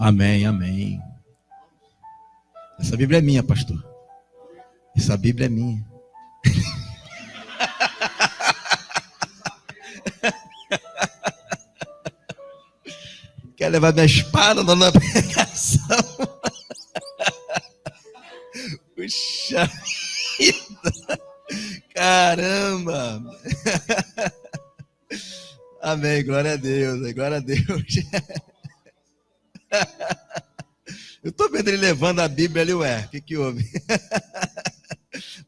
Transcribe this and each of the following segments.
Amém, amém. Essa Bíblia é minha, pastor. Essa Bíblia é minha. Quer levar minha espada na pregação? Puxa vida. Caramba. Amém, glória a Deus, glória a Deus. Eu estou vendo ele levando a Bíblia ali, ué, o que houve?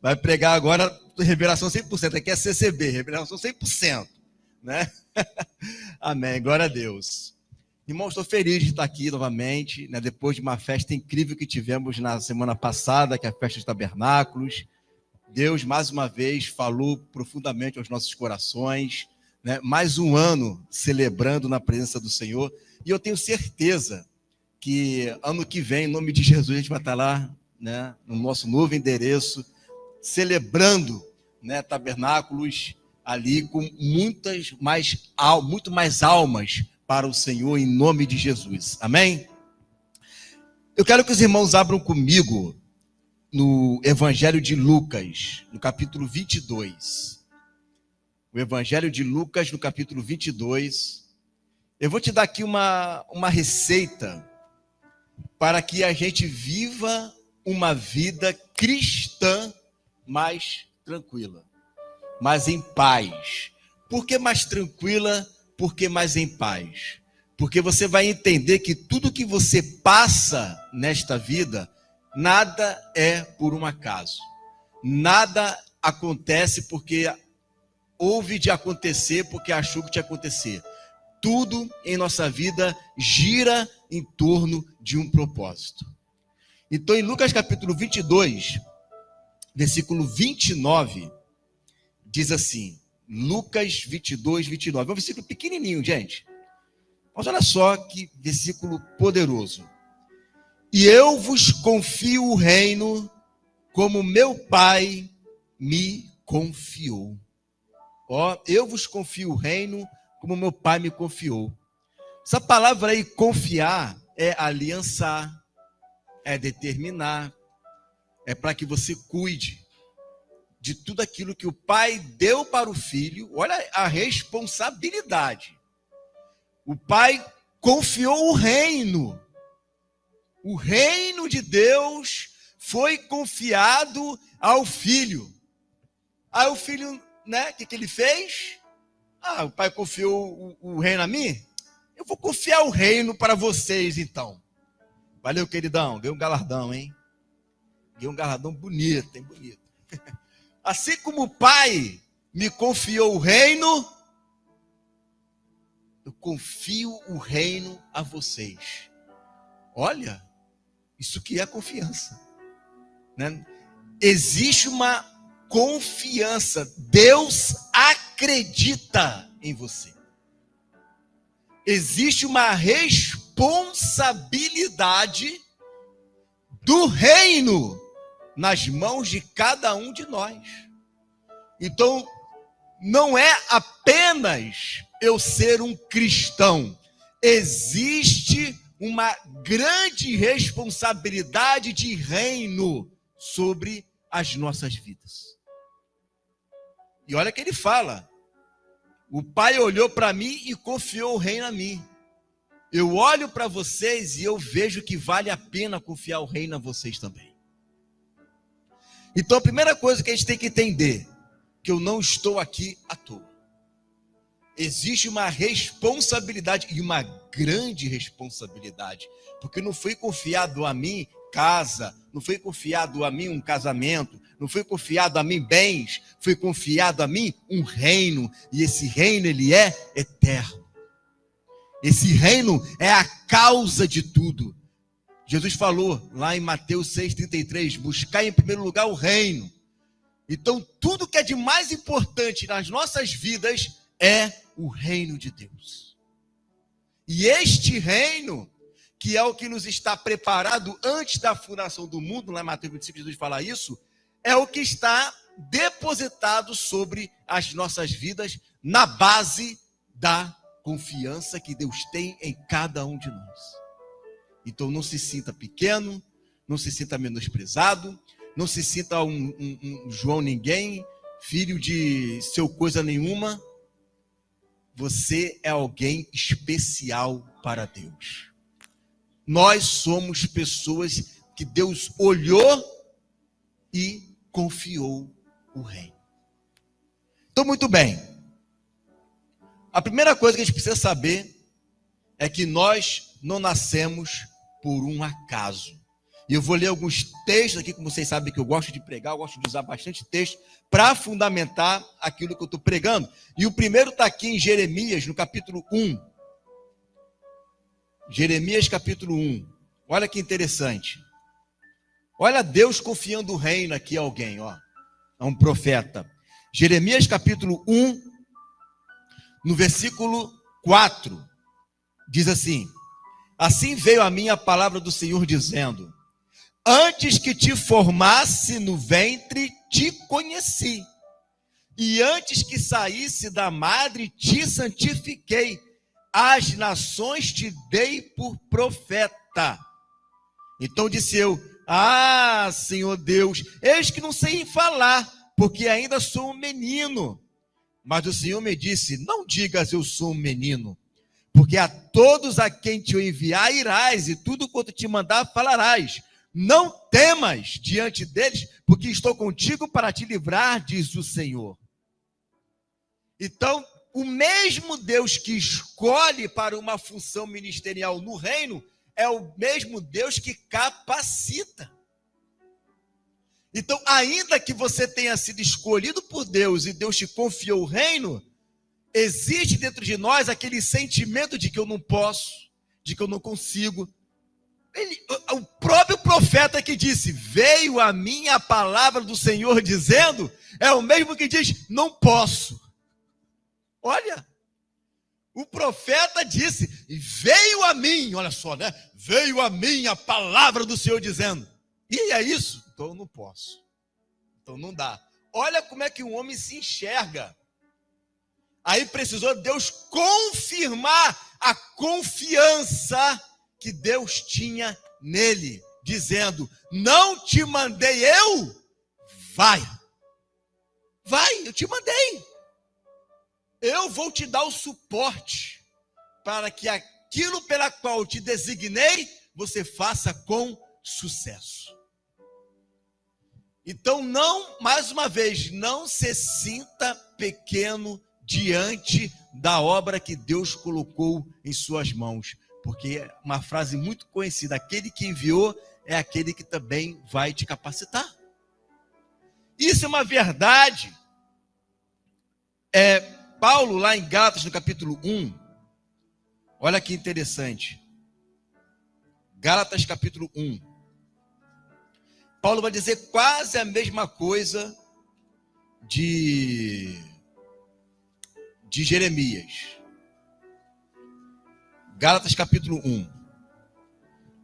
Vai pregar agora revelação 100%, aqui é CCB, revelação 100%, né? Amém, glória a Deus. Irmão, estou feliz de estar aqui novamente, né? Depois de uma festa incrível que tivemos na semana passada, que é a festa dos tabernáculos. Deus, mais uma vez, falou profundamente aos nossos corações, né? Mais um ano celebrando na presença do Senhor, e eu tenho certeza que ano que vem, em nome de Jesus, a gente vai estar lá, né, no nosso novo endereço, celebrando, né, tabernáculos ali com muito mais almas para o Senhor, em nome de Jesus. Amém? Eu quero que os irmãos abram comigo no Evangelho de Lucas, no capítulo 22. O Evangelho de Lucas, no capítulo 22. Eu vou te dar aqui uma receita para que a gente viva uma vida cristã mais tranquila, mais em paz. Por que mais tranquila? Por que mais em paz? Porque você vai entender que tudo que você passa nesta vida, nada é por um acaso. Nada acontece porque houve de acontecer, porque achou que ia acontecer. Tudo em nossa vida gira em torno de um propósito. Então, em Lucas capítulo 22, versículo 29, diz assim, Lucas 22, 29. É um versículo pequenininho, gente. Mas olha só que versículo poderoso. E eu vos confio o reino como meu Pai me confiou. Ó, eu vos confio o reino como meu Pai me confiou. Essa palavra aí, confiar, é aliançar, é determinar, é para que você cuide de tudo aquilo que o Pai deu para o Filho. Olha a responsabilidade. O Pai confiou o reino. O reino de Deus foi confiado ao Filho. Aí o Filho, né, o que ele fez? O Pai confiou o reino a mim? Eu vou confiar o reino para vocês, então. Valeu, queridão. Ganhei um galardão, hein? Ganhei um galardão bonito, hein? Bonito. Assim como o Pai me confiou o reino, eu confio o reino a vocês. Olha, isso que é confiança, né? Existe uma confiança. Deus acredita em você. Existe uma responsabilidade do reino nas mãos de cada um de nós. Então, não é apenas eu ser um cristão. Existe uma grande responsabilidade de reino sobre as nossas vidas. E olha que ele fala, o Pai olhou para mim e confiou o reino a mim. Eu olho para vocês e eu vejo que vale a pena confiar o reino a vocês também. Então a primeira coisa que a gente tem que entender, que eu não estou aqui à toa. Existe uma responsabilidade, e uma grande responsabilidade, porque não foi confiado a mim casa, não foi confiado a mim um casamento, não foi confiado a mim bens, foi confiado a mim um reino, e esse reino ele é eterno. Esse reino é a causa de tudo. Jesus falou lá em Mateus 6,33, buscar em primeiro lugar o reino. Então tudo que é de mais importante nas nossas vidas é o reino de Deus. E este reino, que é o que nos está preparado antes da fundação do mundo, lá em Mateus 25, Jesus fala isso, é o que está depositado sobre as nossas vidas, na base da confiança que Deus tem em cada um de nós. Então não se sinta pequeno, não se sinta menosprezado, não se sinta um João ninguém, filho de seu coisa nenhuma. Você é alguém especial para Deus. Nós somos pessoas que Deus olhou e confiou o reino. Então, muito bem. A primeira coisa que a gente precisa saber é que nós não nascemos por um acaso. E eu vou ler alguns textos aqui, como vocês sabem que eu gosto de pregar, eu gosto de usar bastante texto para fundamentar aquilo que eu estou pregando. E o primeiro está aqui em Jeremias, no capítulo 1. Jeremias, capítulo 1. Olha que interessante. Olha Deus confiando o reino aqui a alguém, ó, a um profeta. Jeremias, capítulo 1, no versículo 4, diz assim: assim veio a mim a palavra do Senhor dizendo: antes que te formasse no ventre, te conheci. E antes que saísse da madre, te santifiquei. As nações te dei por profeta. Então disse eu: ah, Senhor Deus, eis que não sei falar, porque ainda sou um menino. Mas o Senhor me disse: não digas eu sou um menino, porque a todos a quem te enviar irás, e tudo quanto te mandar falarás. Não temas diante deles, porque estou contigo para te livrar, diz o Senhor. Então, o mesmo Deus que escolhe para uma função ministerial no reino, é o mesmo Deus que capacita. Então, ainda que você tenha sido escolhido por Deus e Deus te confiou o reino, existe dentro de nós aquele sentimento de que eu não posso, de que eu não consigo. O próprio profeta que disse: veio a mim a palavra do Senhor dizendo, é o mesmo que diz: não posso. Olha, o profeta disse, e veio a mim, olha só, né? Veio a mim a palavra do Senhor dizendo, e é isso? Então eu não posso, então não dá. Olha como é que um homem se enxerga. Aí precisou Deus confirmar a confiança que Deus tinha nele, dizendo: não te mandei eu? Vai, eu te mandei. Eu vou te dar o suporte para que aquilo pela qual eu te designei, você faça com sucesso. Então, não, mais uma vez, não se sinta pequeno diante da obra que Deus colocou em suas mãos. Porque é uma frase muito conhecida: aquele que enviou é aquele que também vai te capacitar. Isso é uma verdade. Paulo, lá em Gálatas, no capítulo 1, olha que interessante. Gálatas, capítulo 1. Paulo vai dizer quase a mesma coisa de Jeremias. Gálatas, capítulo 1.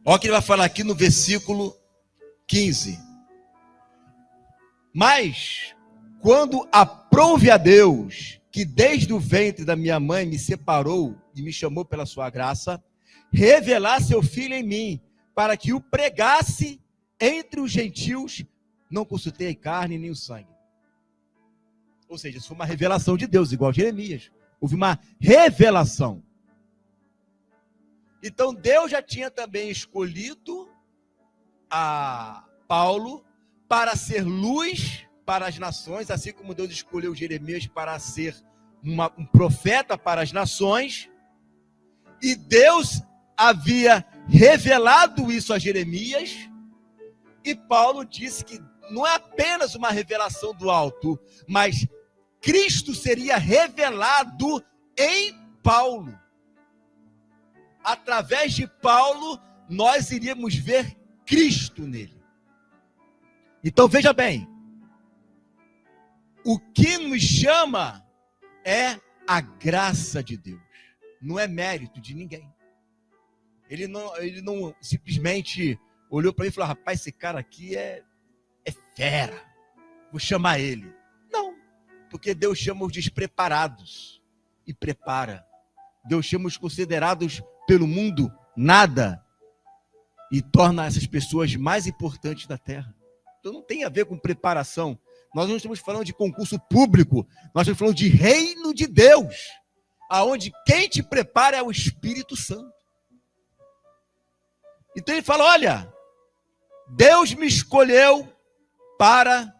Olha o que ele vai falar aqui no versículo 15. Mas, quando aprouve a Deus, que desde o ventre da minha mãe me separou e me chamou pela sua graça, revelar seu filho em mim, para que o pregasse entre os gentios, não consultei a carne nem o sangue. Ou seja, isso foi uma revelação de Deus, igual a Jeremias. Houve uma revelação. Então Deus já tinha também escolhido a Paulo para ser luz para as nações, assim como Deus escolheu Jeremias para ser um profeta para as nações. E Deus havia revelado isso a Jeremias. E Paulo disse que não é apenas uma revelação do alto, mas Cristo seria revelado em Paulo. Através de Paulo, nós iríamos ver Cristo nele. Então veja bem, o que nos chama é a graça de Deus, não é mérito de ninguém. Ele não simplesmente olhou para mim e falou: rapaz, esse cara aqui é fera, vou chamar ele. Não, porque Deus chama os despreparados e prepara. Deus chama os considerados pelo mundo nada e torna essas pessoas mais importantes da terra. Então não tem a ver com preparação. Nós não estamos falando de concurso público, nós estamos falando de reino de Deus, aonde quem te prepara é o Espírito Santo. Então ele fala, olha, Deus me escolheu para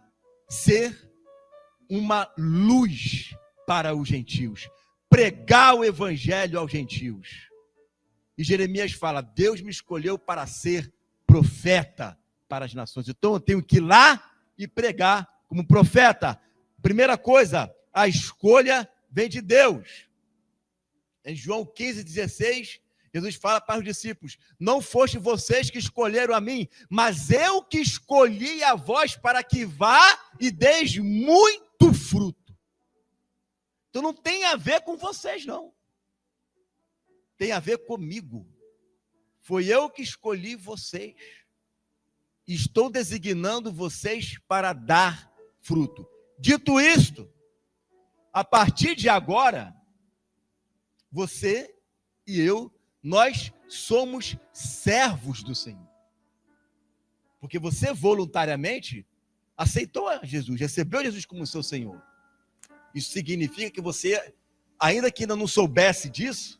ser uma luz para os gentios, pregar o evangelho aos gentios. E Jeremias fala, Deus me escolheu para ser profeta para as nações. Então eu tenho que ir lá e pregar como profeta. Primeira coisa, a escolha vem de Deus. Em João 15:16, Jesus fala para os discípulos, não foste vocês que escolheram a mim, mas eu que escolhi a vós para que vá e deis muito fruto. Então não tem a ver com vocês, não. Tem a ver comigo. Foi eu que escolhi vocês. Estou designando vocês para dar fruto. Dito isto, a partir de agora, você e eu, nós somos servos do Senhor. Porque você voluntariamente aceitou a Jesus, recebeu Jesus como seu Senhor. Isso significa que você, ainda que ainda não soubesse disso,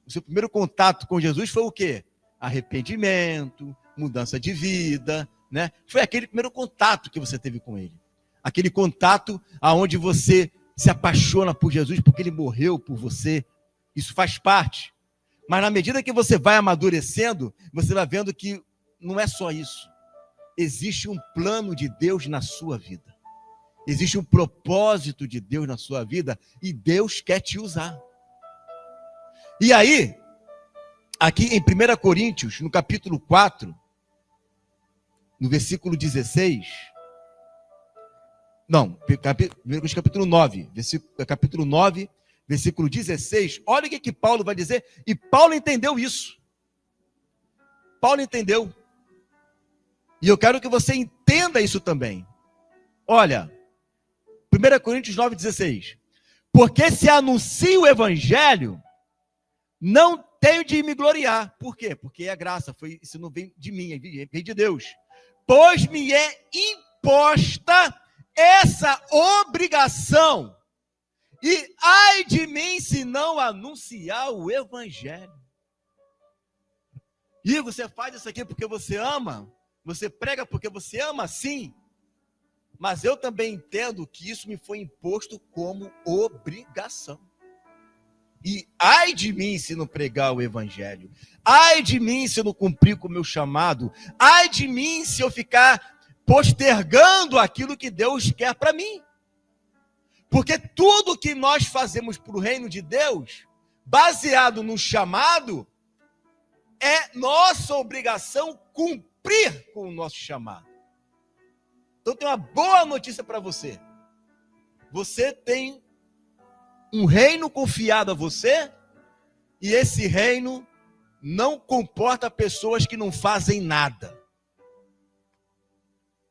o seu primeiro contato com Jesus foi o quê? Arrependimento, mudança de vida, né? Foi aquele primeiro contato que você teve com ele. Aquele contato aonde você se apaixona por Jesus porque ele morreu por você. Isso faz parte. Mas na medida que você vai amadurecendo, você vai vendo que não é só isso. Existe um plano de Deus na sua vida. Existe um propósito de Deus na sua vida e Deus quer te usar. E aí, aqui em 1 Coríntios, no capítulo 4, no versículo 16, não, capítulo 9, capítulo 9, versículo 16, olha o que Paulo vai dizer, e Paulo entendeu isso. Paulo entendeu. E eu quero que você entenda isso também. Olha, 1 Coríntios 9,16. Porque se anuncio o evangelho, não tenho de me gloriar. Por quê? Porque é graça, isso não vem de mim, vem de Deus. Pois me é imposta essa obrigação. E ai de mim se não anunciar o evangelho. E você faz isso aqui porque você ama? Você prega porque você ama? Sim. Mas eu também entendo que isso me foi imposto como obrigação. E ai de mim se não pregar o evangelho. Ai de mim se eu não cumprir com o meu chamado. Ai de mim se eu ficar postergando aquilo que Deus quer para mim. Porque tudo que nós fazemos para o reino de Deus, baseado no chamado, é nossa obrigação cumprir com o nosso chamado. Então tem uma boa notícia para você. Você tem um reino confiado a você, e esse reino não comporta pessoas que não fazem nada.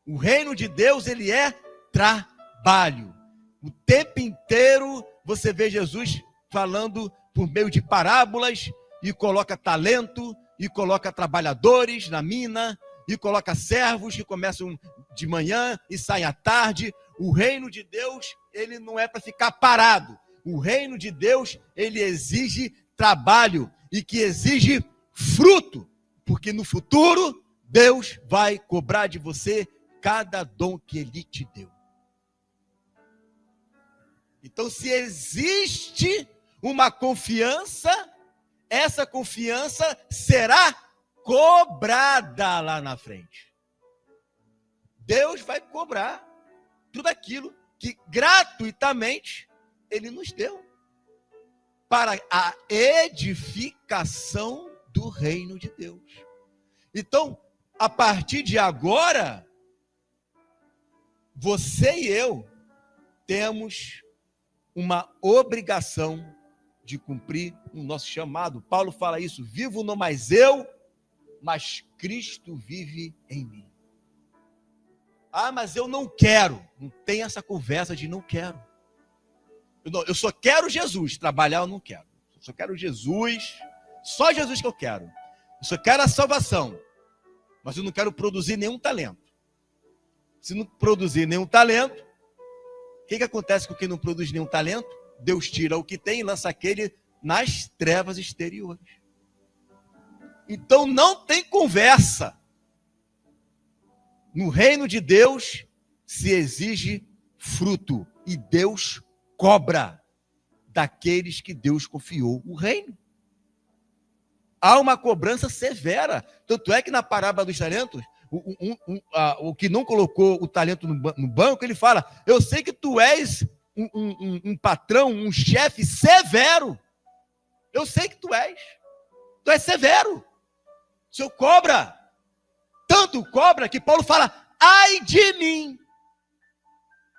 O reino de Deus, ele é trabalho. O tempo inteiro você vê Jesus falando por meio de parábolas, e coloca talento, e coloca trabalhadores na mina, e coloca servos que começam de manhã e saem à tarde. O reino de Deus, ele não é para ficar parado. O reino de Deus, ele exige trabalho e que exige fruto, porque no futuro Deus vai cobrar de você cada dom que ele te deu. Então, se existe uma confiança, essa confiança será cobrada lá na frente. Deus vai cobrar tudo aquilo que gratuitamente ele nos deu para a edificação do reino de Deus. Então, a partir de agora, você e eu temos uma obrigação de cumprir o nosso chamado. Paulo fala isso: vivo não mais eu, mas Cristo vive em mim. Ah, mas eu não quero. Não tem essa conversa de não quero. Eu só quero Jesus, trabalhar eu não quero. Eu só quero Jesus, só Jesus que eu quero. Eu só quero a salvação. mas eu não quero produzir nenhum talento. Se não produzir nenhum talento, o que acontece com quem não produz nenhum talento? Deus tira o que tem e lança aquele nas trevas exteriores. Então não tem conversa. No reino de Deus se exige fruto e Deus cobra daqueles que Deus confiou o reino. Há uma cobrança severa. Tanto é que na parábola dos talentos, o que não colocou o talento no banco, ele fala: eu sei que tu és um patrão, um chefe severo. Eu sei que tu és severo. O Senhor cobra. Tanto cobra que Paulo fala: ai de mim,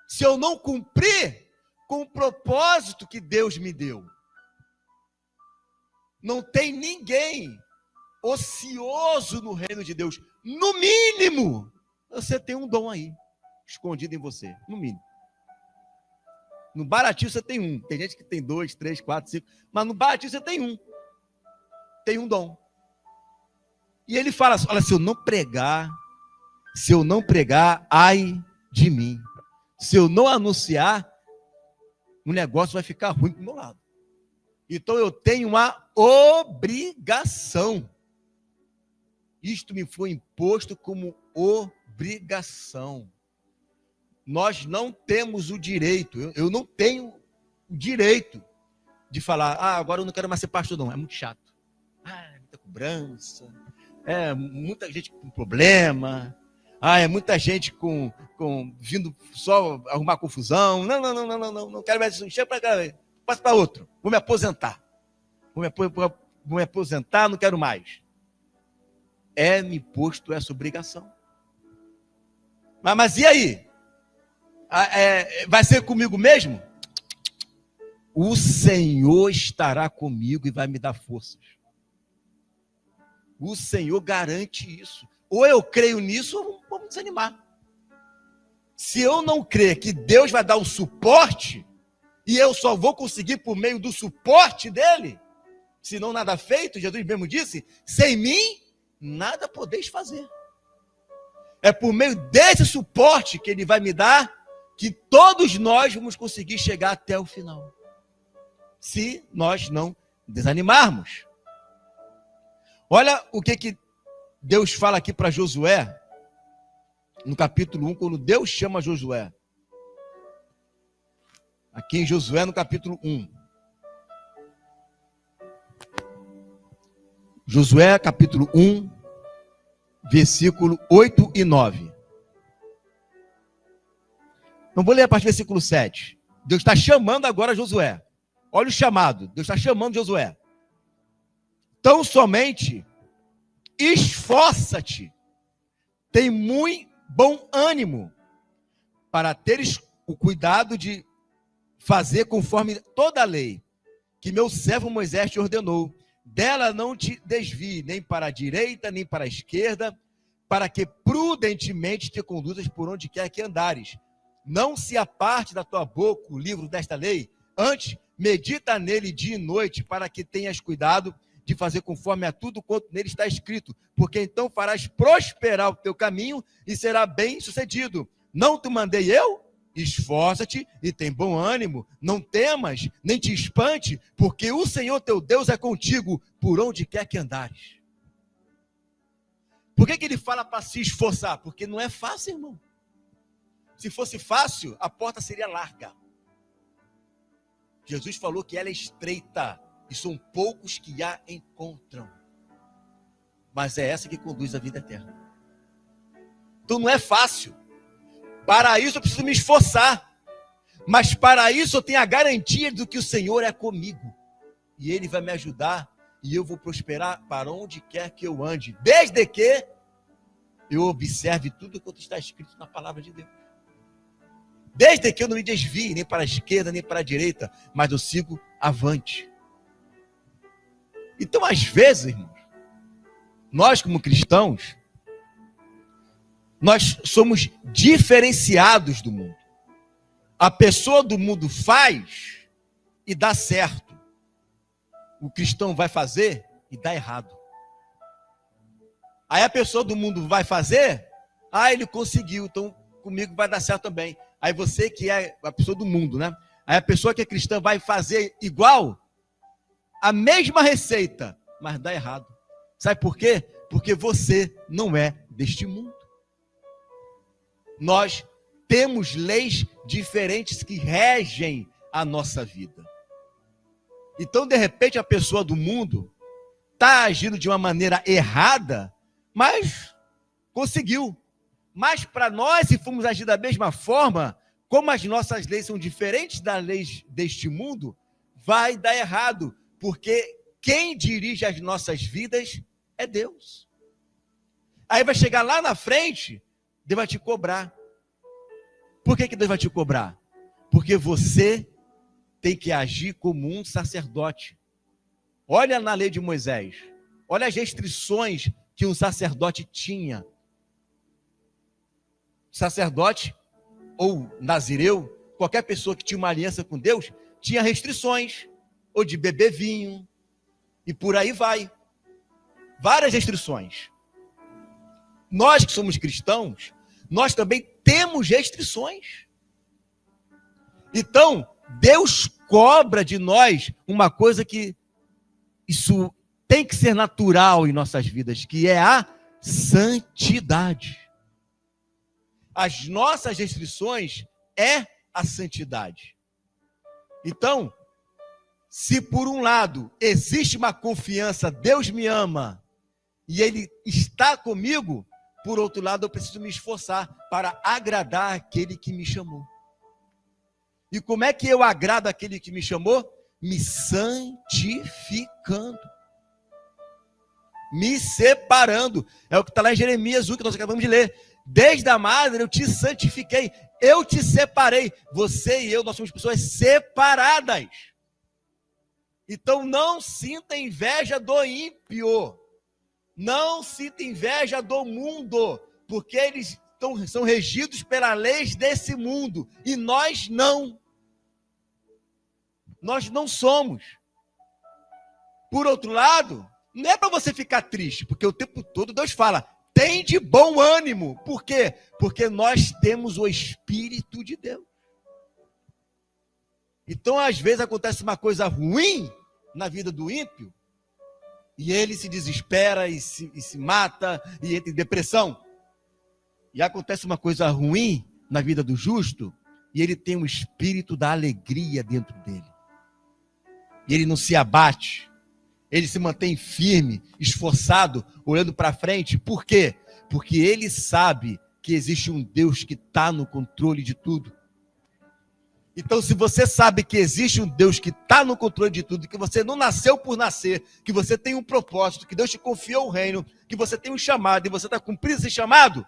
se eu não cumprir com o propósito que Deus me deu. Não tem ninguém ocioso no reino de Deus. No mínimo, você tem um dom aí, escondido em você, no mínimo. No baratinho você tem um. Tem gente que tem 2, 3, 4, 5, mas no baratinho você tem um. Tem um dom. E ele fala: olha, se eu não pregar, ai de mim. Se eu não anunciar, o negócio vai ficar ruim do meu lado. Então eu tenho uma obrigação. Isto me foi imposto como obrigação. Nós não temos o direito, eu não tenho o direito de falar: agora eu não quero mais ser pastor, não. É muito chato. É muita cobrança. É muita gente com problema. É muita gente vindo só arrumar confusão. Não quero mais isso. Chega para cá, passa para outro. Vou me aposentar. Vou me aposentar, não quero mais. Me posto essa obrigação. Mas e aí? Vai ser comigo mesmo? O Senhor estará comigo e vai me dar forças. O Senhor garante isso. Ou eu creio nisso, ou vou me desanimar. Se eu não crer que Deus vai dar o suporte, e eu só vou conseguir por meio do suporte dele, senão nada feito, Jesus mesmo disse: sem mim, nada podeis fazer. É por meio desse suporte que ele vai me dar, que todos nós vamos conseguir chegar até o final. Se nós não desanimarmos. Olha o que Deus fala aqui para Josué, no capítulo 1, quando Deus chama Josué. Aqui em Josué, no capítulo 1. Josué, capítulo 1, versículo 8 e 9. Não vou ler a partir do versículo 7. Deus está chamando agora Josué. Olha o chamado. Deus está chamando Josué. Tão somente esforça-te, tem muito bom ânimo, para teres o cuidado de fazer conforme toda a lei que meu servo Moisés te ordenou. Dela não te desvie, nem para a direita, nem para a esquerda, para que prudentemente te conduzas por onde quer que andares. Não se aparte da tua boca o livro desta lei, antes medita nele dia e noite, para que tenhas cuidado de fazer conforme a tudo quanto nele está escrito, porque então farás prosperar o teu caminho e será bem sucedido. Não te mandei eu? Esforça-te e tem bom ânimo, não temas, nem te espante, porque o Senhor teu Deus é contigo por onde quer que andares. Por que ele fala para se esforçar? Porque não é fácil, irmão. Se fosse fácil, a porta seria larga. Jesus falou que ela é estreita e são poucos que a encontram. Mas é essa que conduz à vida eterna. Então não é fácil. Para isso eu preciso me esforçar. Mas para isso eu tenho a garantia de que o Senhor é comigo. E Ele vai me ajudar. E eu vou prosperar para onde quer que eu ande. Desde que eu observe tudo quanto está escrito na palavra de Deus. Desde que eu não me desvie nem para a esquerda, nem para a direita. Mas eu sigo avante. Então, às vezes, irmãos, nós como cristãos, nós somos diferenciados do mundo. A pessoa do mundo faz e dá certo. O cristão vai fazer e dá errado. Aí a pessoa do mundo vai fazer, ele conseguiu, então comigo vai dar certo também. Aí você que é a pessoa do mundo, né? Aí a pessoa que é cristã vai fazer igual, a mesma receita, mas dá errado. Sabe por quê? Porque você não é deste mundo. Nós temos leis diferentes que regem a nossa vida. Então, de repente, a pessoa do mundo está agindo de uma maneira errada, mas conseguiu. Mas para nós, se formos agir da mesma forma, como as nossas leis são diferentes das leis deste mundo, vai dar errado, porque quem dirige as nossas vidas é Deus. Aí vai chegar lá na frente, Deus vai te cobrar. Por que Deus vai te cobrar? Porque você tem que agir como um sacerdote. Olha na lei de Moisés, olha as restrições que um sacerdote tinha. Sacerdote ou nazireu, qualquer pessoa que tinha uma aliança com Deus, tinha restrições, ou de beber vinho, e por aí vai. Várias restrições. Nós que somos cristãos, nós também temos restrições. Então, Deus cobra de nós uma coisa que isso tem que ser natural em nossas vidas, que é a santidade. As nossas restrições é a santidade. Então, se por um lado existe uma confiança, Deus me ama e Ele está comigo, por outro lado eu preciso me esforçar para agradar aquele que me chamou. E como é que eu agrado aquele que me chamou? Me santificando. Me separando. É o que está lá em Jeremias 1, que nós acabamos de ler. Desde a madre eu te santifiquei. Eu te separei. Você e eu, nós somos pessoas separadas. Então não sinta inveja do ímpio. Não sinta inveja do mundo. Porque eles são regidos pelas leis desse mundo. E nós não. Nós não somos. Por outro lado, não é para você ficar triste, porque o tempo todo Deus fala, tem de bom ânimo. Por quê? Porque nós temos o Espírito de Deus. Então, às vezes, acontece uma coisa ruim na vida do ímpio, e ele se desespera e se mata, e entra em depressão. E acontece uma coisa ruim na vida do justo, e ele tem o espírito da alegria dentro dele. E ele não se abate, ele se mantém firme, esforçado, olhando para frente. Por quê? Porque ele sabe que existe um Deus que está no controle de tudo. Então, se você sabe que existe um Deus que está no controle de tudo, que você não nasceu por nascer, que você tem um propósito, que Deus te confiou o reino, que você tem um chamado e você está cumprindo esse chamado,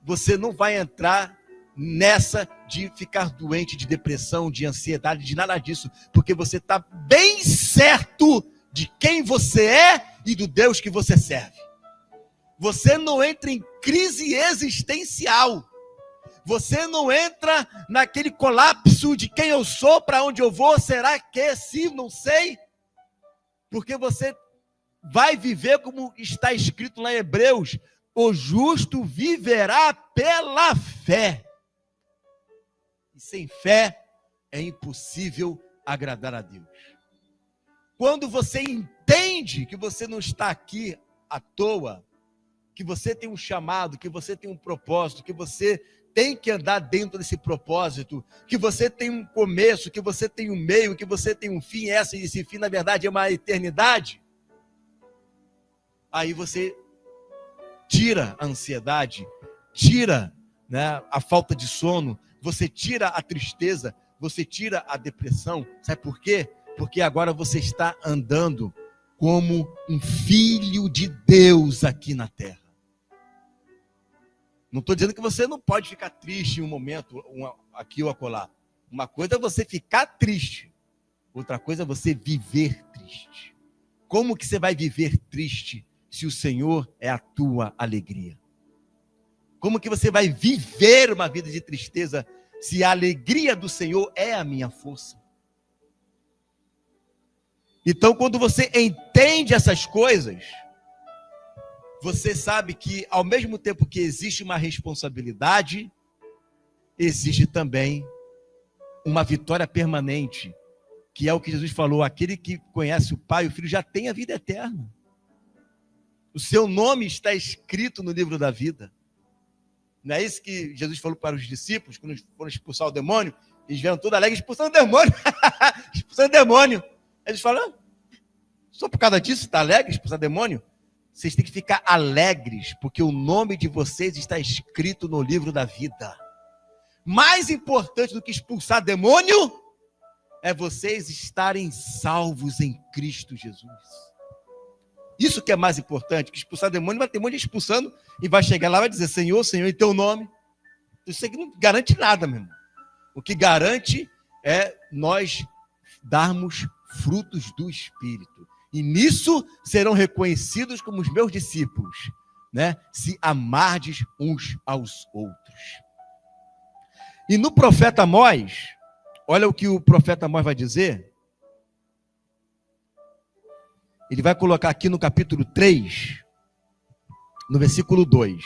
você não vai entrar nessa de ficar doente, de depressão, de ansiedade, de nada disso, porque você está bem certo de quem você é e do Deus que você serve. Você não entra em crise existencial. Você não entra naquele colapso de quem eu sou, para onde eu vou, será que se não sei? Porque você vai viver como está escrito lá em Hebreus, o justo viverá pela fé. E sem fé é impossível agradar a Deus. Quando você entende que você não está aqui à toa, que você tem um chamado, que você tem um propósito, que você tem que andar dentro desse propósito, que você tem um começo, que você tem um meio, que você tem um fim, esse fim na verdade é uma eternidade, aí você tira a ansiedade, tira, né, a falta de sono, você tira a tristeza, você tira a depressão. Sabe por quê? Porque agora você está andando como um filho de Deus aqui na terra. Não estou dizendo que você não pode ficar triste em um momento, aqui ou acolá. Uma coisa é você ficar triste, outra coisa é você viver triste. Como que você vai viver triste se o Senhor é a tua alegria? Como que você vai viver uma vida de tristeza se a alegria do Senhor é a minha força? Então, quando você entende essas coisas, você sabe que, ao mesmo tempo que existe uma responsabilidade, existe também uma vitória permanente, que é o que Jesus falou: aquele que conhece o Pai e o Filho já tem a vida eterna. O seu nome está escrito no livro da vida. Não é isso que Jesus falou para os discípulos, quando foram expulsar o demônio? Eles vieram todos alegres, expulsando o demônio. Expulsando o demônio. Eles falam: só por causa disso está alegre, expulsar demônio? Vocês têm que ficar alegres, porque o nome de vocês está escrito no livro da vida. Mais importante do que expulsar demônio é vocês estarem salvos em Cristo Jesus. Isso que é mais importante, que expulsar demônio, vai ter um monte de gente expulsando e vai chegar lá e vai dizer: Senhor, Senhor, em teu nome. Isso aqui não garante nada, meu irmão. O que garante é nós darmos frutos do Espírito. E nisso serão reconhecidos como os meus discípulos, né? Se amardes uns aos outros. E no profeta Amós, olha o que o profeta Amós vai dizer. Ele vai colocar aqui no capítulo 3, no versículo 2.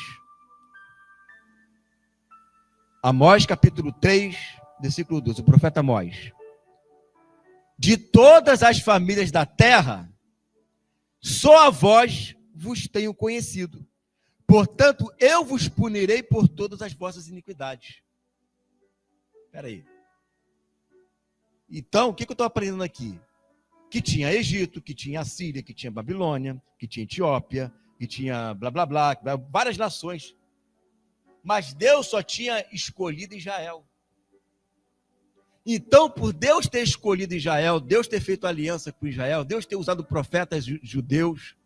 Amós, capítulo 3, versículo 2, o profeta Amós. De todas as famílias da terra, só a vós vos tenho conhecido. Portanto, eu vos punirei por todas as vossas iniquidades. Espera aí. Então, o que eu estou aprendendo aqui? Que tinha Egito, que tinha Assíria, que tinha Babilônia, que tinha Etiópia, que tinha blá, blá, blá, várias nações. Mas Deus só tinha escolhido Israel. Então, por Deus ter escolhido Israel, Deus ter feito aliança com Israel, Deus ter usado profetas judeus,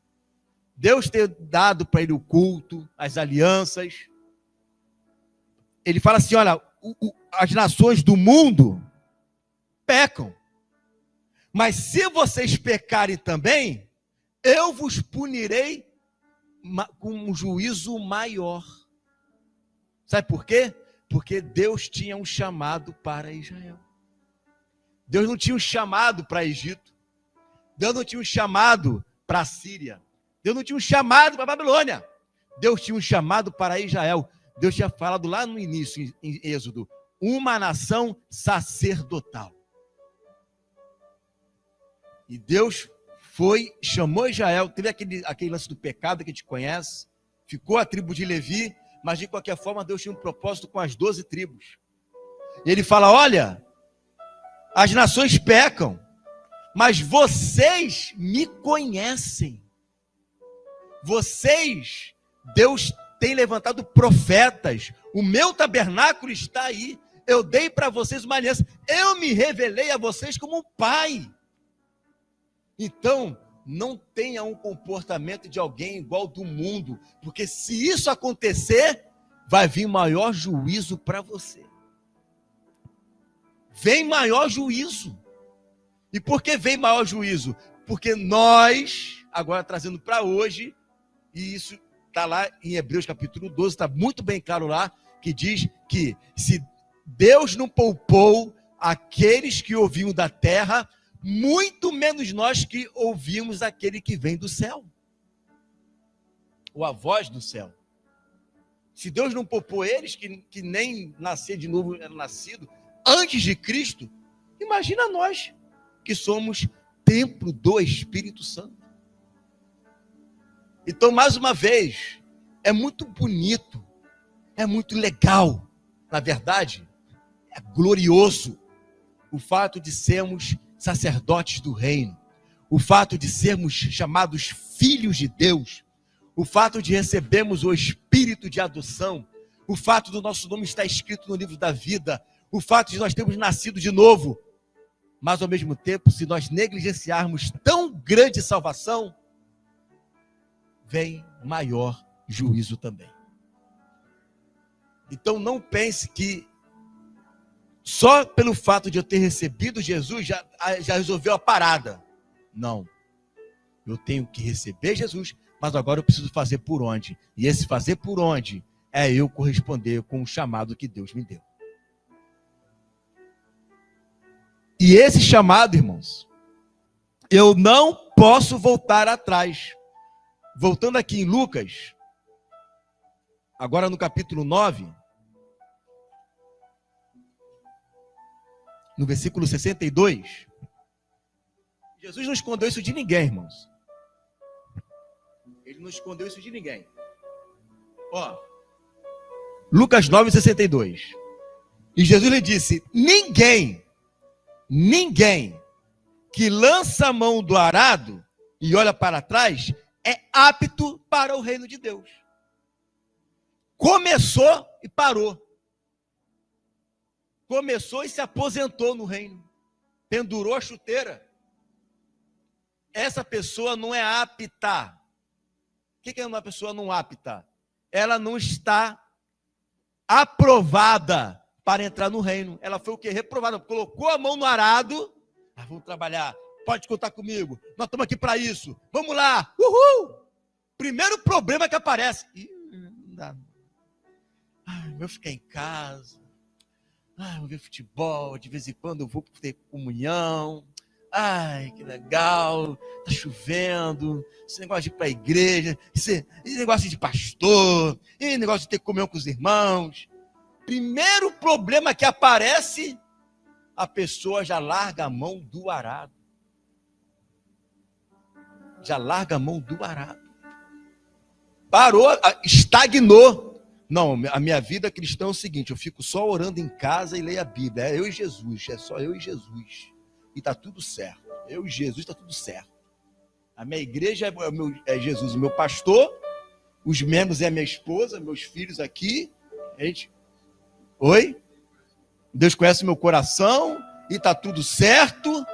Deus ter dado para ele o culto, as alianças, ele fala assim: olha, as nações do mundo pecam. Mas se vocês pecarem também, eu vos punirei com um juízo maior. Sabe por quê? Porque Deus tinha um chamado para Israel. Deus não tinha um chamado para Egito. Deus não tinha um chamado para a Síria. Deus não tinha um chamado para a Babilônia. Deus tinha um chamado para Israel. Deus tinha falado lá no início, em Êxodo, uma nação sacerdotal. E Deus chamou Israel, teve aquele lance do pecado que a gente conhece, ficou a tribo de Levi, mas de qualquer forma Deus tinha um propósito com as 12 tribos. E ele fala: olha, as nações pecam, mas vocês me conhecem. Vocês, Deus tem levantado profetas, o meu tabernáculo está aí, eu dei para vocês uma aliança, eu me revelei a vocês como um pai. Então, não tenha um comportamento de alguém igual do mundo, porque se isso acontecer, vai vir maior juízo para você. Vem maior juízo. E por que vem maior juízo? Porque nós, agora trazendo para hoje, e isso está lá em Hebreus capítulo 12, está muito bem claro lá, que diz que se Deus não poupou aqueles que ouviam da terra, muito menos nós que ouvimos aquele que vem do céu, ou a voz do céu. Se Deus não poupou eles, que nem nascer de novo era nascido antes de Cristo, imagina nós, que somos templo do Espírito Santo. Então, mais uma vez, é muito bonito, é muito legal, na verdade, é glorioso o fato de sermos sacerdotes do reino, o fato de sermos chamados filhos de Deus, o fato de recebermos o espírito de adoção, o fato do nosso nome estar escrito no livro da vida, o fato de nós termos nascido de novo. Mas ao mesmo tempo, se nós negligenciarmos tão grande salvação, vem maior juízo também. Então não pense que só pelo fato de eu ter recebido Jesus, já resolveu a parada. Não. Eu tenho que receber Jesus, mas agora eu preciso fazer por onde? E esse fazer por onde é eu corresponder com o chamado que Deus me deu. E esse chamado, irmãos, eu não posso voltar atrás. Voltando aqui em Lucas, agora no capítulo 9, no versículo 62, Jesus não escondeu isso de ninguém, irmãos. Ele não escondeu isso de ninguém. Ó, Lucas 9, 62. E Jesus lhe disse: ninguém que lança a mão do arado e olha para trás é apto para o reino de Deus. Começou e parou. Começou e se aposentou no reino. Pendurou a chuteira. Essa pessoa não é apta. O que é uma pessoa não apta? Ela não está aprovada para entrar no reino. Ela foi o quê? Reprovada. Colocou a mão no arado. Ah, vamos trabalhar. Pode contar comigo. Nós estamos aqui para isso. Vamos lá. Uhul! Primeiro problema que aparece. Ih, não dá. Ai, vou ficar em casa. Ai, vou ver futebol. De vez em quando eu vou ter comunhão. Ai, que legal. Tá chovendo. Esse negócio de ir para a igreja. Esse negócio de pastor. Esse negócio de ter comunhão com os irmãos. Primeiro problema que aparece, a pessoa já larga a mão do arado. Já larga a mão do arado. Parou, estagnou. Não, a minha vida cristã é o seguinte: eu fico só orando em casa e leio a Bíblia. É eu e Jesus, é só eu e Jesus. E está tudo certo. Eu e Jesus, está tudo certo. A minha igreja é Jesus, o meu pastor. Os membros é a minha esposa, meus filhos aqui. Oi? Deus conhece o meu coração e está tudo certo.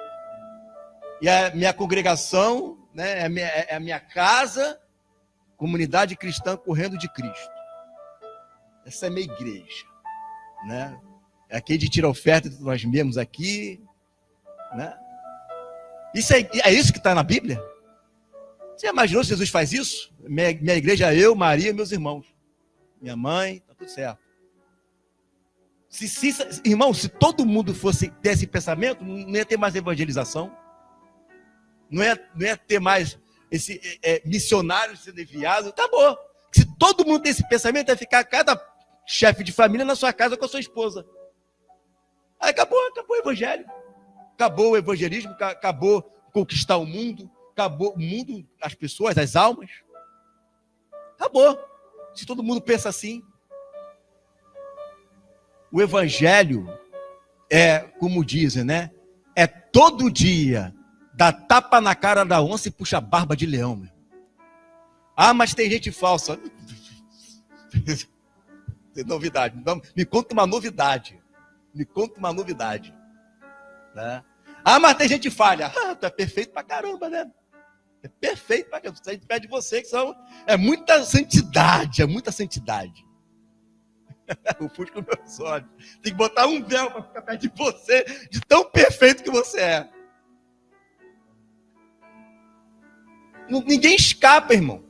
E a minha congregação, né, é a minha casa, comunidade cristã correndo de Cristo. Essa é a minha igreja, né? É aqui de tirar oferta de nós mesmos aqui, né? Isso é isso que está na Bíblia? Você imaginou se Jesus faz isso? Minha igreja é eu, Maria e meus irmãos. Minha mãe, está tudo certo. Irmão, se todo mundo fosse ter esse pensamento, não ia ter mais evangelização. Não ia ter mais missionário sendo enviado. Acabou. Se todo mundo tem esse pensamento, ia ficar cada chefe de família na sua casa com a sua esposa. Aí acabou o evangelho. Acabou o evangelismo, acabou conquistar o mundo, acabou o mundo, as pessoas, as almas. Acabou. Se todo mundo pensa assim. O evangelho é, como dizem, né? É todo dia dá tapa na cara da onça e puxa a barba de leão. Meu. Ah, mas tem gente falsa. Tem novidade. Então, me conta uma novidade. Me conta uma novidade. Né? Ah, mas tem gente falha. Ah, tu é perfeito pra caramba, né? É perfeito pra caramba. A gente pede você que é muita santidade, é muita santidade. Eu fujo com meus olhos. Tem que botar um véu para ficar perto de você, de tão perfeito que você é. Ninguém escapa, irmão.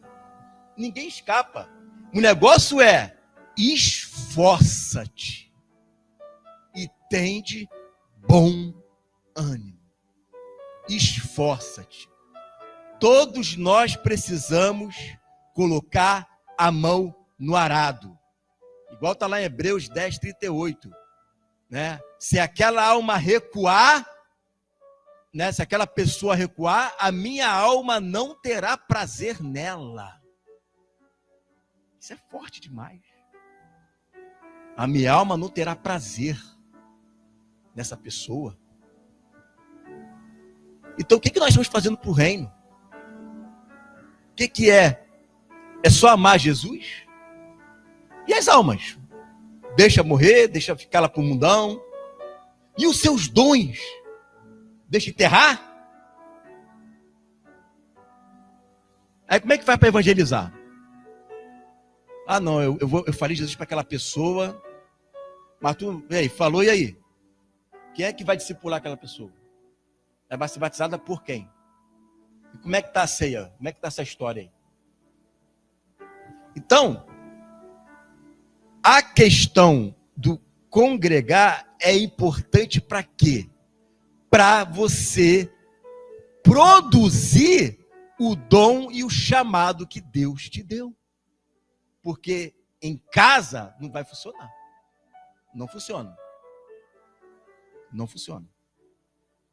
Ninguém escapa. O negócio é: esforça-te e tende bom ânimo. Esforça-te. Todos nós precisamos colocar a mão no arado. Igual está lá em Hebreus 10, 38. Né? Se aquela alma recuar, né? Se aquela pessoa recuar, a minha alma não terá prazer nela. Isso é forte demais. A minha alma não terá prazer nessa pessoa. Então o que nós estamos fazendo para o reino? O que é? É só amar Jesus? E as almas? Deixa morrer, deixa ficar lá para o mundão. E os seus dons? Deixa enterrar? Aí como é que faz para evangelizar? Ah, não, eu falei Jesus para aquela pessoa. Mas tu, e aí, falou, e aí? Quem é que vai discipular aquela pessoa? Ela vai ser batizada por quem? E como é que está a ceia? Como é que está essa história aí? Então, a questão do congregar é importante para quê? Para você produzir o dom e o chamado que Deus te deu. Porque em casa não vai funcionar. Não funciona. Não funciona.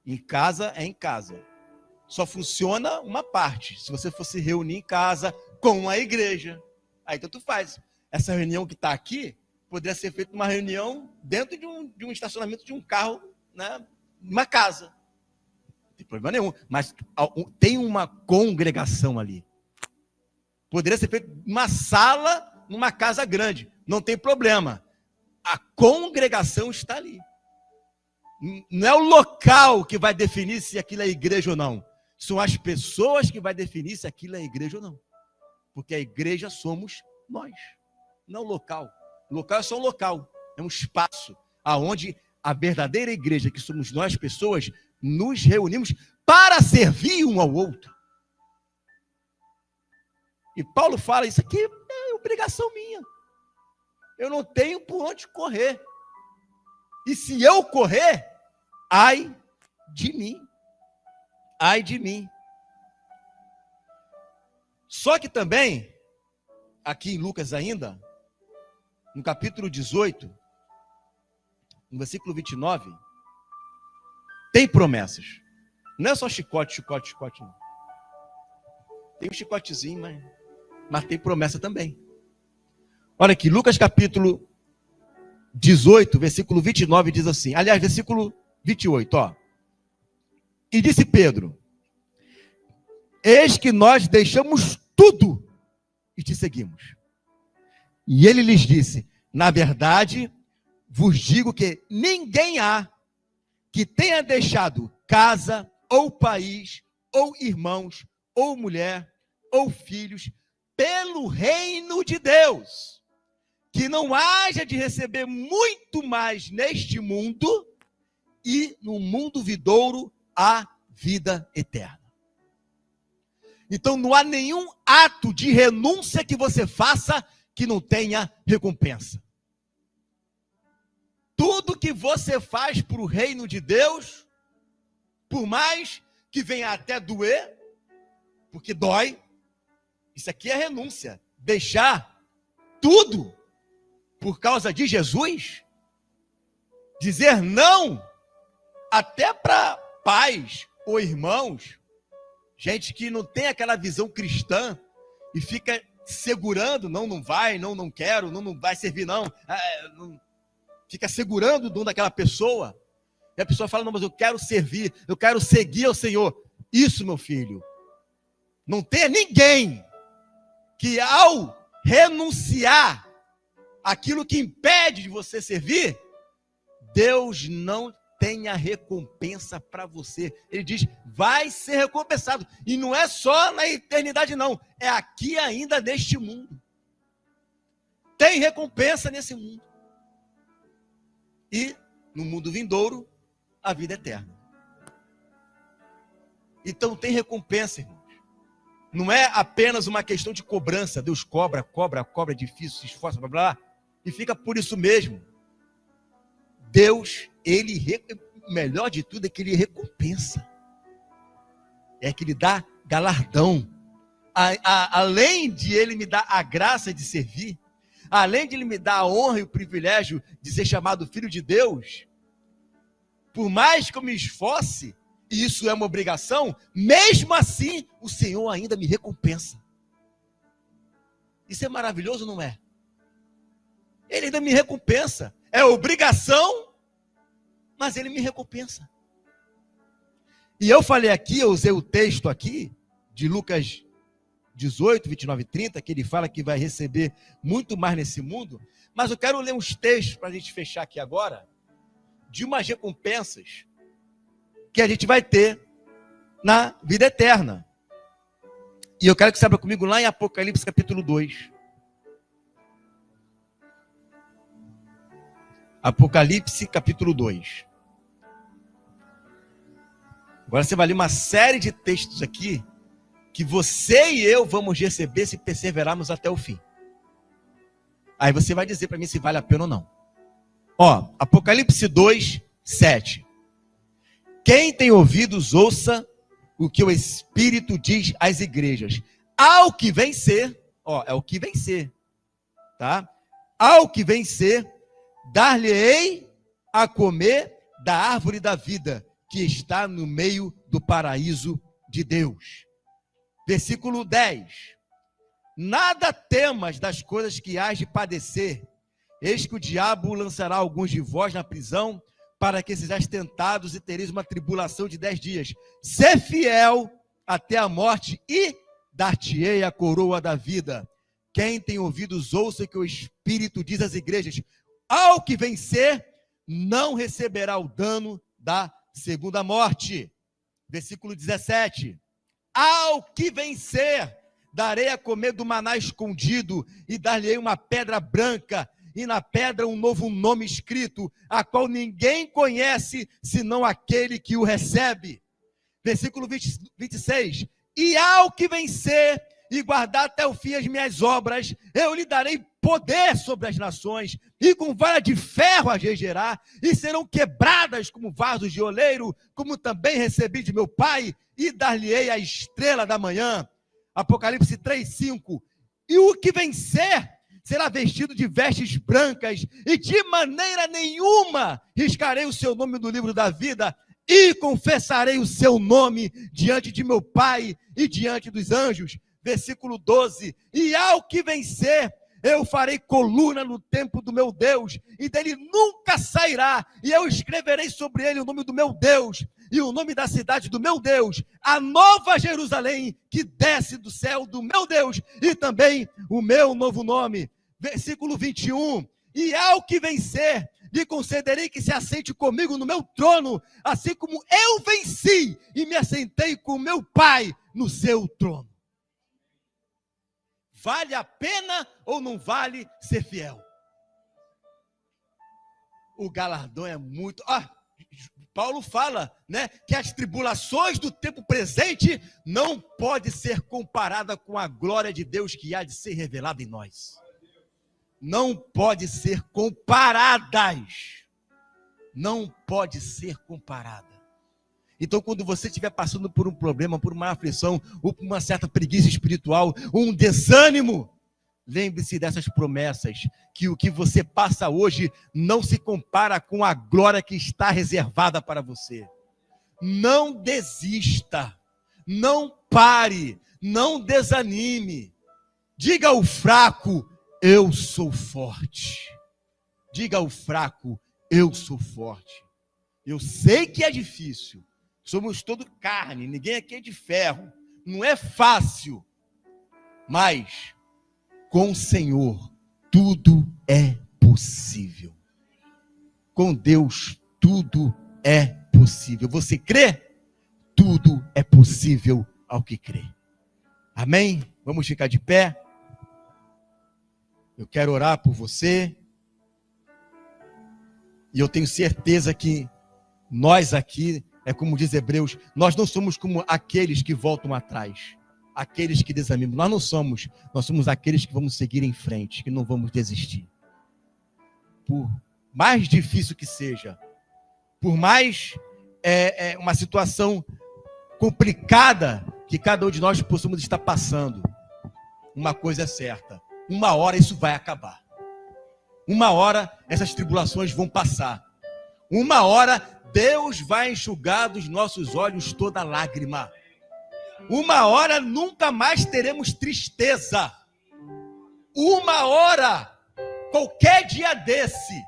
Em casa é em casa. Só funciona uma parte. Se você fosse reunir em casa com a igreja, aí tanto faz. Essa reunião que está aqui poderia ser feita uma reunião dentro de um estacionamento de um carro, né, numa casa. Não tem problema nenhum. Mas tem uma congregação ali. Poderia ser feito uma sala numa casa grande. Não tem problema. A congregação está ali. Não é o local que vai definir se aquilo é igreja ou não. São as pessoas que vai definir se aquilo é igreja ou não. Porque a igreja somos nós, não o local. O local é só um local, é um espaço aonde a verdadeira igreja, que somos nós pessoas, nos reunimos para servir um ao outro. E Paulo fala, isso aqui é obrigação minha. Eu não tenho por onde correr. E se eu correr, ai de mim. Ai de mim. Só que também, aqui em Lucas ainda, no capítulo 18, no versículo 29, tem promessas. Não é só chicote, chicote, chicote. Não. Tem um chicotezinho, mas tem promessa também. Olha aqui, Lucas capítulo 18, versículo 29, diz assim. Aliás, versículo 28, ó. E disse Pedro: eis que nós deixamos tudo e te seguimos. E ele lhes disse: na verdade, vos digo que ninguém há que tenha deixado casa, ou país, ou irmãos, ou mulher, ou filhos, pelo reino de Deus, que não haja de receber muito mais neste mundo e no mundo vindouro a vida eterna. Então não há nenhum ato de renúncia que você faça que não tenha recompensa. Tudo que você faz para o reino de Deus, por mais que venha até doer, porque dói, isso aqui é renúncia. Deixar tudo por causa de Jesus, dizer não até para pais ou irmãos, gente que não tem aquela visão cristã e fica segurando, não vai, não quero, não vai servir não, fica segurando o dom daquela pessoa, e a pessoa fala, não, mas eu quero servir, eu quero seguir ao Senhor. Isso, meu filho, não tem ninguém que ao renunciar aquilo que impede de você servir, Deus não tenha recompensa para você. Ele diz, vai ser recompensado. E não é só na eternidade não, é aqui ainda neste mundo. Tem recompensa nesse mundo. E no mundo vindouro, a vida eterna. Então tem recompensa, irmãos. Não é apenas uma questão de cobrança. Deus cobra, é difícil, se esforça, blá, blá, e fica por isso mesmo. Deus, melhor de tudo é que ele recompensa. É que ele dá galardão. Além de ele me dar a graça de servir, além de ele me dar a honra e o privilégio de ser chamado filho de Deus, por mais que eu me esforce, e isso é uma obrigação, mesmo assim, o Senhor ainda me recompensa. Isso é maravilhoso, não é? Ele ainda me recompensa. É obrigação, mas ele me recompensa. E eu falei aqui, eu usei o texto aqui, de Lucas 18, 29 e 30, que ele fala que vai receber muito mais nesse mundo, mas eu quero ler uns textos para a gente fechar aqui agora, de umas recompensas que a gente vai ter na vida eterna. E eu quero que você abra comigo lá em Apocalipse capítulo 2. Apocalipse capítulo 2. Agora você vai ler uma série de textos aqui que você e eu vamos receber se perseverarmos até o fim. Aí você vai dizer para mim se vale a pena ou não. Ó, Apocalipse 2, 7. Quem tem ouvidos, ouça o que o Espírito diz às igrejas. Ao que vencer, é o que vencer, tá? Ao que vencer, dar-lhe-ei a comer da árvore da vida, que está no meio do paraíso de Deus. Versículo 10. Nada temas das coisas que hás de padecer. Eis que o diabo lançará alguns de vós na prisão, para que sejais tentados e tereis uma tribulação de 10 dias. Sê fiel até a morte e dar-te-ei a coroa da vida. Quem tem ouvidos, ouça que o Espírito diz às igrejas. Ao que vencer, não receberá o dano da segunda morte. Versículo 17. Ao que vencer, darei a comer do maná escondido, e dar-lhe-ei uma pedra branca, e na pedra um novo nome escrito, a qual ninguém conhece, senão aquele que o recebe. Versículo 26. E ao que vencer, e guardar até o fim as minhas obras, eu lhe darei poder sobre as nações, e com vara de ferro as regerá, e serão quebradas como vasos de oleiro, como também recebi de meu Pai, e dar-lhe-ei a estrela da manhã. Apocalipse 3:5. E o que vencer será vestido de vestes brancas, e de maneira nenhuma riscarei o seu nome do livro da vida, e confessarei o seu nome diante de meu Pai e diante dos anjos. Versículo 12. E ao que vencer, eu farei coluna no templo do meu Deus, e dele nunca sairá, e eu escreverei sobre ele o nome do meu Deus, e o nome da cidade do meu Deus, a nova Jerusalém, que desce do céu do meu Deus, e também o meu novo nome. Versículo 21. E ao que vencer, lhe concederei que se assente comigo no meu trono, assim como eu venci, e me assentei com meu Pai no seu trono. Vale a pena ou não vale ser fiel? O galardão é muito... Paulo fala, né, que as tribulações do tempo presente não podem ser comparadas com a glória de Deus que há de ser revelada em nós. Não pode ser comparadas. Não pode ser comparada. Então, quando você estiver passando por um problema, por uma aflição, ou por uma certa preguiça espiritual, ou um desânimo, lembre-se dessas promessas, que o que você passa hoje não se compara com a glória que está reservada para você. Não desista, não pare, não desanime. Diga ao fraco, eu sou forte. Diga ao fraco, eu sou forte. Eu sei que é difícil. Somos todo carne, ninguém aqui é de ferro. Não é fácil. Mas com o Senhor tudo é possível. Com Deus tudo é possível. Você crê? Tudo é possível ao que crê. Amém? Vamos ficar de pé. Eu quero orar por você. E eu tenho certeza que nós aqui, como diz Hebreus, nós não somos como aqueles que voltam atrás, aqueles que desanimam. Nós não somos, nós somos aqueles que vamos seguir em frente, que não vamos desistir. Por mais difícil que seja, por mais uma situação complicada que cada um de nós possamos estar passando, uma coisa é certa, uma hora isso vai acabar. Uma hora essas tribulações vão passar. Uma hora Deus vai enxugar dos nossos olhos toda lágrima. Uma hora nunca mais teremos tristeza. Uma hora, qualquer dia desse,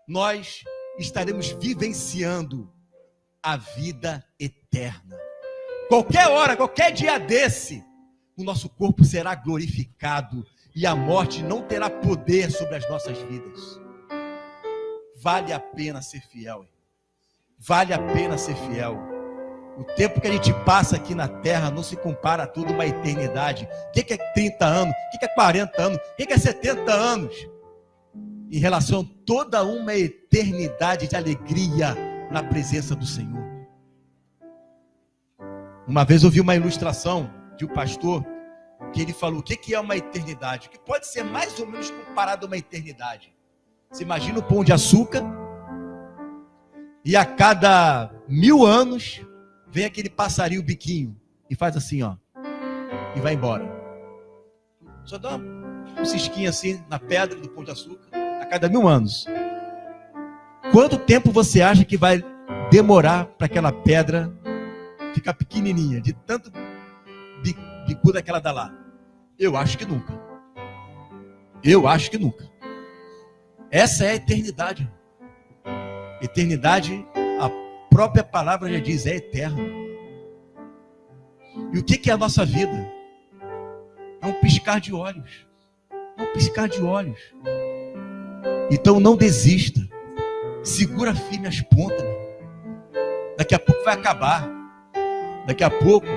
nós estaremos vivenciando a vida eterna. Qualquer hora, qualquer dia desse, o nosso corpo será glorificado e a morte não terá poder sobre as nossas vidas. Vale a pena ser fiel. Vale a pena ser fiel. O tempo que a gente passa aqui na terra não se compara a toda uma eternidade. O que é 30 anos? O que é 40 anos? O que é 70 anos? Em relação a toda uma eternidade de alegria na presença do Senhor. Uma vez eu vi uma ilustração de um pastor que ele falou, o que é uma eternidade? O que pode ser mais ou menos comparado a uma eternidade? Você imagina o Pão de Açúcar, e a cada 1000 anos vem aquele passarinho biquinho e faz assim, ó, e vai embora. Só dá um cisquinho assim na pedra do Pão de Açúcar a cada 1000 anos. Quanto tempo você acha que vai demorar para aquela pedra ficar pequenininha, de tanto bicuda que ela dá lá? Eu acho que nunca. Eu acho que nunca. Essa é a eternidade. Eternidade, a própria palavra já diz, é eterna. E o que é a nossa vida? É um piscar de olhos. É um piscar de olhos. Então não desista. Segura firme as pontas. Daqui a pouco vai acabar. Daqui a pouco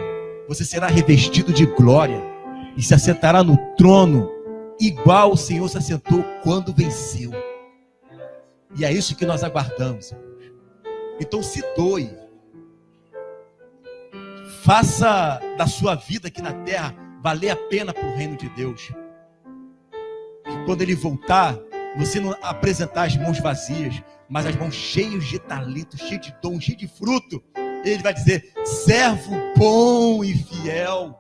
você será revestido de glória e se assentará no trono igual o Senhor se assentou quando venceu. E é isso que nós aguardamos. Então se doe. Faça da sua vida aqui na terra valer a pena para o reino de Deus. Que quando Ele voltar, você não apresentar as mãos vazias, mas as mãos cheias de talento, cheias de dom, cheias de fruto. Ele vai dizer: servo bom e fiel,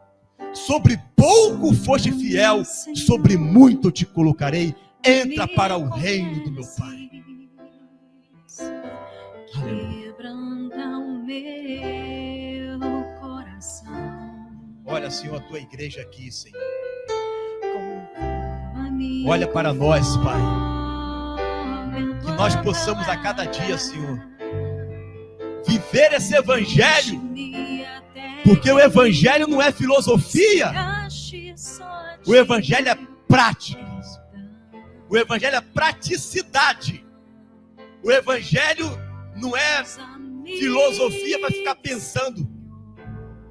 sobre pouco foste fiel, sobre muito te colocarei, entra para o reino do meu Pai. Quebranta o meu coração. Olha, Senhor, a tua igreja aqui, Senhor. Olha para nós, Pai. Que nós possamos a cada dia, Senhor, viver esse evangelho. Porque o evangelho não é filosofia. O evangelho é prática. O evangelho é praticidade. O evangelho não é filosofia para ficar pensando.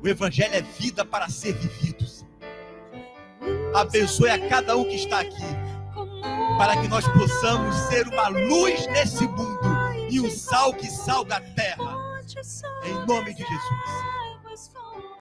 O evangelho é vida para ser vivido. Abençoe a cada um que está aqui, para que nós possamos ser uma luz nesse mundo e um sal que salga a terra. Em nome de Jesus.